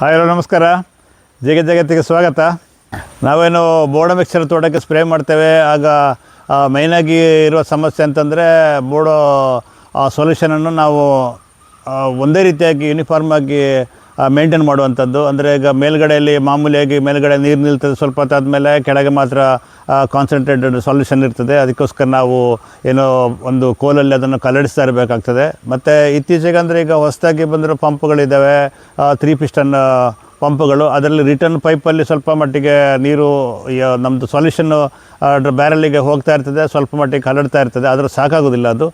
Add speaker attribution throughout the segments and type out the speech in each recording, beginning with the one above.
Speaker 1: Hi hello ನಮಸ್ಕಾರ. ಜಗತ್ತಿಗೆ ಸ್ವಾಗತ. ನಾವೇನು ಬೋಡೋ ಮಿಕ್ಸರ್ ತೋಟಕ್ಕೆ ಸ್ಪ್ರೇ ಮಾಡ್ತೇವೆ. ಆಗ ಮೈನಾಗಿ ಇರುವ ಸಮಸ್ಯೆ ಅಂತಂದರೆ ಬೋಡೋ ಸೊಲ್ಯೂಷನನ್ನು ನಾವು ಒಂದೇ ರೀತಿಯಾಗಿ ಯೂನಿಫಾರ್ಮಾಗಿ ಮೇಂಟೈನ್ ಮಾಡುವಂಥದ್ದು. ಅಂದರೆ ಈಗ ಮೇಲ್ಗಡೆಯಲ್ಲಿ ಮಾಮೂಲಿಯಾಗಿ ಮೇಲ್ಗಡೆ ನೀರು ನಿಲ್ತದೆ, ಸ್ವಲ್ಪ ಹೊತ್ತಾದಮೇಲೆ ಕೆಳಗೆ ಮಾತ್ರ ಕಾನ್ಸಂಟ್ರೇಟೆಡ್ ಸೊಲ್ಯೂಷನ್ ಇರ್ತದೆ. ಅದಕ್ಕೋಸ್ಕರ ನಾವು ಏನೋ ಒಂದು ಕೋಲಲ್ಲಿ ಅದನ್ನು ಕಲಡಿಸ್ತಾ ಇರಬೇಕಾಗ್ತದೆ. ಮತ್ತು ಇತ್ತೀಚೆಗೆ ಅಂದರೆ ಈಗ ಹೊಸದಾಗಿ ಬಂದಿರೋ ಪಂಪ್ಗಳಿದ್ದಾವೆ, 3 ಪಿಸ್ಟನ್ ಪಂಪ್ಗಳು. ಅದರಲ್ಲಿ ರಿಟರ್ನ್ ಪೈಪಲ್ಲಿ ಸ್ವಲ್ಪ ಮಟ್ಟಿಗೆ ನೀರು ನಮ್ಮದು ಸೊಲ್ಯೂಷನ್ನು ಬ್ಯಾರಲ್ಲಿಗೆ ಹೋಗ್ತಾ ಇರ್ತದೆ, ಸ್ವಲ್ಪ ಮಟ್ಟಿಗೆ ಕಲಡ್ತಾ ಇರ್ತದೆ, ಆದರೆ ಸಾಕಾಗೋದಿಲ್ಲ ಅದು.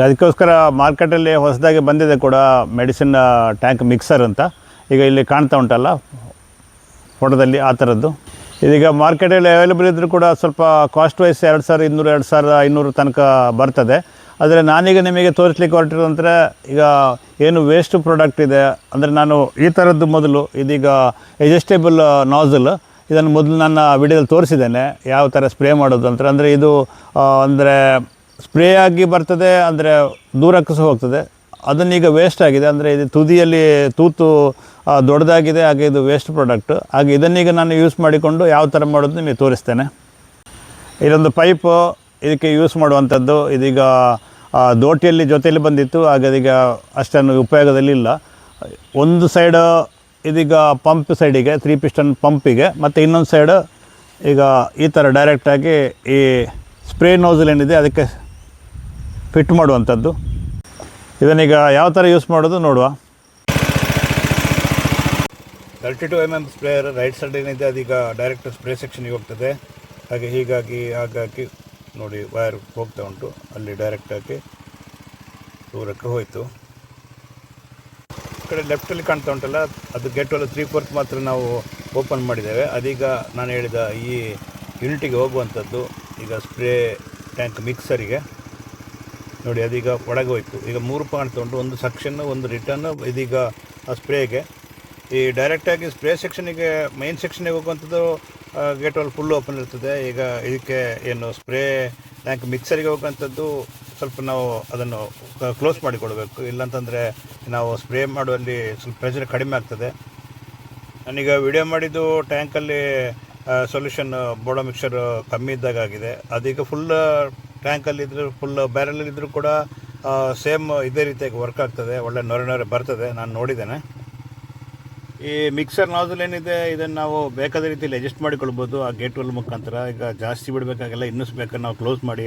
Speaker 1: ಅದಕ್ಕೋಸ್ಕರ ಮಾರ್ಕೆಟಲ್ಲಿ ಹೊಸದಾಗಿ ಬಂದಿದೆ ಕೂಡ ಮೆಡಿಸಿನ್ ಟ್ಯಾಂಕ್ ಮಿಕ್ಸರ್ ಅಂತ. ಈಗ ಇಲ್ಲಿ ಕಾಣ್ತಾ ಉಂಟಲ್ಲ ಫೋಟೋದಲ್ಲಿ, ಆ ಥರದ್ದು ಇದೀಗ ಮಾರ್ಕೆಟಲ್ಲಿ ಅವೈಲೇಬಲ್ ಇದ್ದರೂ ಕೂಡ ಸ್ವಲ್ಪ ಕಾಸ್ಟ್ ವೈಸ್ 2200 2500 ತನಕ ಬರ್ತದೆ. ಆದರೆ ನಾನೀಗ ನಿಮಗೆ ತೋರಿಸ್ಲಿಕ್ಕೆ ಹೊರಟಿರೋದಂದರೆ ಈಗ ಏನು ವೇಸ್ಟ್ ಪ್ರಾಡಕ್ಟ್ ಇದೆ ಅಂದರೆ, ನಾನು ಈ ಥರದ್ದು ಮೊದಲು ಇದೀಗ ಎಡ್ಜಸ್ಟೇಬಲ್ ನಾಝಲ್, ಇದನ್ನು ಮೊದಲು ನನ್ನ ವಿಡಿಯೋದಲ್ಲಿ ತೋರಿಸಿದ್ದೇನೆ ಯಾವ ಥರ ಸ್ಪ್ರೇ ಮಾಡೋದು ಅಂತ. ಅಂದರೆ ಇದು ಅಂದರೆ ಸ್ಪ್ರೇ ಆಗಿ ಬರ್ತದೆ, ಅಂದರೆ ದೂರಕ್ಕೆ ಸಹ ಹೋಗ್ತದೆ. ಅದನ್ನೀಗ ವೇಸ್ಟ್ ಆಗಿದೆ, ಅಂದರೆ ಇದು ತುದಿಯಲ್ಲಿ ತೂತು ದೊಡ್ಡದಾಗಿದೆ, ಹಾಗೆ ಇದು ವೇಸ್ಟ್ ಪ್ರಾಡಕ್ಟ್. ಹಾಗೆ ಇದನ್ನೀಗ ನಾನು ಯೂಸ್ ಮಾಡಿಕೊಂಡು ಯಾವ ಥರ ಮಾಡೋದು ನಿಮಗೆ ತೋರಿಸ್ತೇನೆ. ಇದೊಂದು ಪೈಪು ಇದಕ್ಕೆ ಯೂಸ್ ಮಾಡುವಂಥದ್ದು. ಇದೀಗ ದೋಟಿಯಲ್ಲಿ ಜೊತೆಯಲ್ಲಿ ಬಂದಿತ್ತು, ಹಾಗೆ ಇದೀಗ ಅಷ್ಟನ್ನು ಉಪಯೋಗದಲ್ಲಿ ಇಲ್ಲ. ಒಂದು ಸೈಡ್ ಇದೀಗ ಪಂಪ್ ಸೈಡಿಗೆ 3 ಪಿಸ್ಟನ್ ಪಂಪಿಗೆ, ಮತ್ತು ಇನ್ನೊಂದು ಸೈಡ್ ಈಗ ಈ ಥರ ಡೈರೆಕ್ಟಾಗಿ ಈ ಸ್ಪ್ರೇ ನೋಝಲ್ ಏನಿದೆ ಅದಕ್ಕೆ ಫಿಟ್ ಮಾಡುವಂಥದ್ದು. ಇದನ್ನೀಗ ಯಾವ ಥರ ಯೂಸ್ ಮಾಡೋದು ನೋಡುವ. 32 mm ಸ್ಪ್ರೇಯರ್ ರೈಟ್ ಸೈಡ್ ಏನಿದೆ ಅದೀಗ ಡೈರೆಕ್ಟ್ ಸ್ಪ್ರೇ ಸೆಕ್ಷನ್ಗೆ ಹೋಗ್ತದೆ. ಹಾಗೆ ಹಾಗಾಗಿ ನೋಡಿ ವೈರ್ ಹೋಗ್ತಾ ಉಂಟು, ಅಲ್ಲಿ ಡೈರೆಕ್ಟಾಗಿ ದೂರಕ್ಕೆ ಹೋಯಿತು. ಈ ಕಡೆ ಲೆಫ್ಟಲ್ಲಿ ಕಾಣ್ತಾ ಉಂಟಲ್ಲ, ಅದು ಗೇಟಲ್ಲಿ 3/4 ಮಾತ್ರ ನಾವು ಓಪನ್ ಮಾಡಿದ್ದೇವೆ. ಅದೀಗ ನಾನು ಹೇಳಿದ ಈ ಯೂನಿಟಿಗೆ ಹೋಗುವಂಥದ್ದು. ಈಗ ಸ್ಪ್ರೇ ಟ್ಯಾಂಕ್ ಮಿಕ್ಸರಿಗೆ ನೋಡಿ, ಅದೀಗ ಒಳಗೆ ಹೋಯಿತು. ಈಗ 3 ಕಾಣ್ತಾ ಉಂಟು, ಒಂದು ಸೆಕ್ಷನ್ನು, ಒಂದು ರಿಟರ್ನು. ಇದೀಗ ಆ ಸ್ಪ್ರೇಗೆ ಈ ಡೈರೆಕ್ಟಾಗಿ ಸ್ಪ್ರೇ ಸೆಕ್ಷನಿಗೆ ಮೈನ್ ಸೆಕ್ಷನಿಗೆ ಹೋಗುವಂಥದ್ದು ಗೇಟಲ್ಲಿ ಫುಲ್ ಓಪನ್ ಇರ್ತದೆ. ಈಗ ಇದಕ್ಕೆ ಏನು ಸ್ಪ್ರೇ ಟ್ಯಾಂಕ್ ಮಿಕ್ಸರಿಗೆ ಹೋಗುವಂಥದ್ದು ಸ್ವಲ್ಪ ನಾವು ಅದನ್ನು ಕ್ಲೋಸ್ ಮಾಡಿಕೊಡ್ಬೇಕು, ಇಲ್ಲಾಂತಂದರೆ ನಾವು ಸ್ಪ್ರೇ ಮಾಡುವಲ್ಲಿ ಸ್ವಲ್ಪ ಪ್ರೆಷರ್ ಕಡಿಮೆ ಆಗ್ತದೆ. ನಾನೀಗ ವಿಡಿಯೋ ಮಾಡಿದ್ದು ಟ್ಯಾಂಕಲ್ಲಿ ಸೊಲ್ಯೂಷನ್ ಬೋಡೋ ಮಿಕ್ಸರ್ ಕಮ್ಮಿ ಇದ್ದಾಗ ಆಗಿದೆ. ಅದೀಗ ಫುಲ್ ಟ್ಯಾಂಕಲ್ಲಿದ್ದರೂ ಫುಲ್ ಬ್ಯಾರಲ್ಲಿದ್ದರೂ ಕೂಡ ಸೇಮ್ ಇದೇ ರೀತಿಯಾಗಿ ವರ್ಕ್ ಆಗ್ತದೆ, ಒಳ್ಳೆ ನೊರೆ ಬರ್ತದೆ. ನಾನು ನೋಡಿದ್ದೇನೆ. ಈ ಮಿಕ್ಸರ್ ನಾಝಲ್ ಏನಿದೆ ಇದನ್ನು ನಾವು ಬೇಕಾದ ರೀತಿಯಲ್ಲಿ ಅಡ್ಜಸ್ಟ್ ಮಾಡಿಕೊಳ್ಬೋದು ಆ ಗೇಟ್ ವಾಲ್ ಮುಖಾಂತರ. ಈಗ ಜಾಸ್ತಿ ಬಿಡಬೇಕಾಗಿಲ್ಲ, ಇನ್ನೂ ಬೇಕಾದ್ರೆ ನಾವು ಕ್ಲೋಸ್ ಮಾಡಿ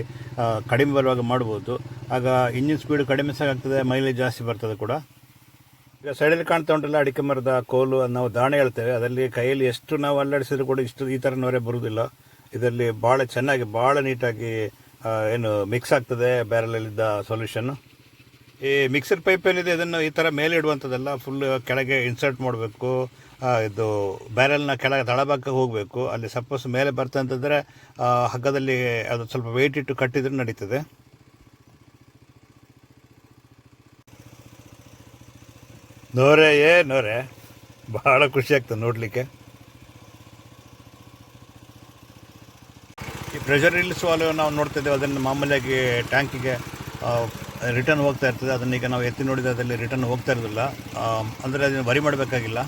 Speaker 1: ಕಡಿಮೆ ಬರುವಾಗ ಮಾಡ್ಬೋದು. ಆಗ ಇಂಜಿನ್ ಸ್ಪೀಡ್ ಕಡಿಮೆ ಸಹ ಆಗ್ತದೆ, ಮೈಲೇಜ್ ಜಾಸ್ತಿ ಬರ್ತದೆ ಕೂಡ. ಈಗ ಸೈಡಲ್ಲಿ ಕಾಣ್ತಾ ಉಂಟಲ್ಲ ಅಡಿಕೆ ಮರದ ಕೋಲು, ನಾವು ದಾಣೆ ಹೇಳ್ತೇವೆ. ಅದರಲ್ಲಿ ಕೈಯಲ್ಲಿ ಎಷ್ಟು ನಾವು ಅಲ್ಲಾಡಿಸಿದ್ರು ಕೂಡ ಈ ಥರ ನೊರೆ ಬರುವುದಿಲ್ಲ. ಇದರಲ್ಲಿ ಭಾಳ ಚೆನ್ನಾಗಿ ಭಾಳ ನೀಟಾಗಿ ಏನು ಮಿಕ್ಸ್ ಆಗ್ತದೆ ಬ್ಯಾರಲಲ್ಲಿದ್ದ ಸೊಲ್ಯೂಷನ್ನು. ಈ ಮಿಕ್ಸರ್ ಪೈಪ್ ಏನಿದೆ ಇದನ್ನು ಈ ಥರ ಮೇಲೆ ಇಡುವಂಥದ್ದಲ್ಲ, ಫುಲ್ ಕೆಳಗೆ ಇನ್ಸರ್ಟ್ ಮಾಡಬೇಕು. ಇದು ಬ್ಯಾರಲ್ನ ಕೆಳಗೆ ತಳಭಾಗಕ್ಕೆ ಹೋಗಬೇಕು. ಅಲ್ಲಿ ಸಪೋಸ್ ಮೇಲೆ ಬರ್ತಾ ಅಂತಂದರೆ ಹಗ್ಗದಲ್ಲಿ ಅದು ಸ್ವಲ್ಪ ವೆಯ್ಟ್ ಇಟ್ಟು ಕಟ್ಟಿದ್ರೆ ನಡೀತದೆ. ನೊರೆ ಭಾಳ ಖುಷಿ ಆಗ್ತದೆ ನೋಡಲಿಕ್ಕೆ. ಈ ಪ್ರೆಷರ್ ರಿಲೀಸ್ ವಾಲ್ವ್ ನಾವು ನೋಡ್ತಿದ್ದೇವೆ, ಅದನ್ನು ಮಾಮೂಲಿಯಾಗಿ ಟ್ಯಾಂಕಿಗೆ ರಿಟರ್ನ್ ಹೋಗ್ತಾ ಇರ್ತದೆ. ಅದನ್ನೀಗ ನಾವು ಎತ್ತಿ ನೋಡಿದರೆ ಅದರಲ್ಲಿ ರಿಟರ್ನ್ ಹೋಗ್ತಾ ಇರೋದಿಲ್ಲ, ಅಂದರೆ ಅದನ್ನು ವರಿ ಮಾಡಬೇಕಾಗಿಲ್ಲ.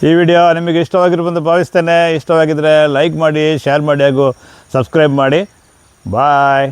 Speaker 1: ಈ ವಿಡಿಯೋ ನಿಮಗೆ ಇಷ್ಟವಾಗಿರ್ಬಂದು ಭಾವಿಸ್ತೇನೆ. ಇಷ್ಟವಾಗಿದ್ದರೆ ಲೈಕ್ ಮಾಡಿ, ಶೇರ್ ಮಾಡಿ ಹಾಗೂ ಸಬ್ಸ್ಕ್ರೈಬ್ ಮಾಡಿ. ಬಾಯ್.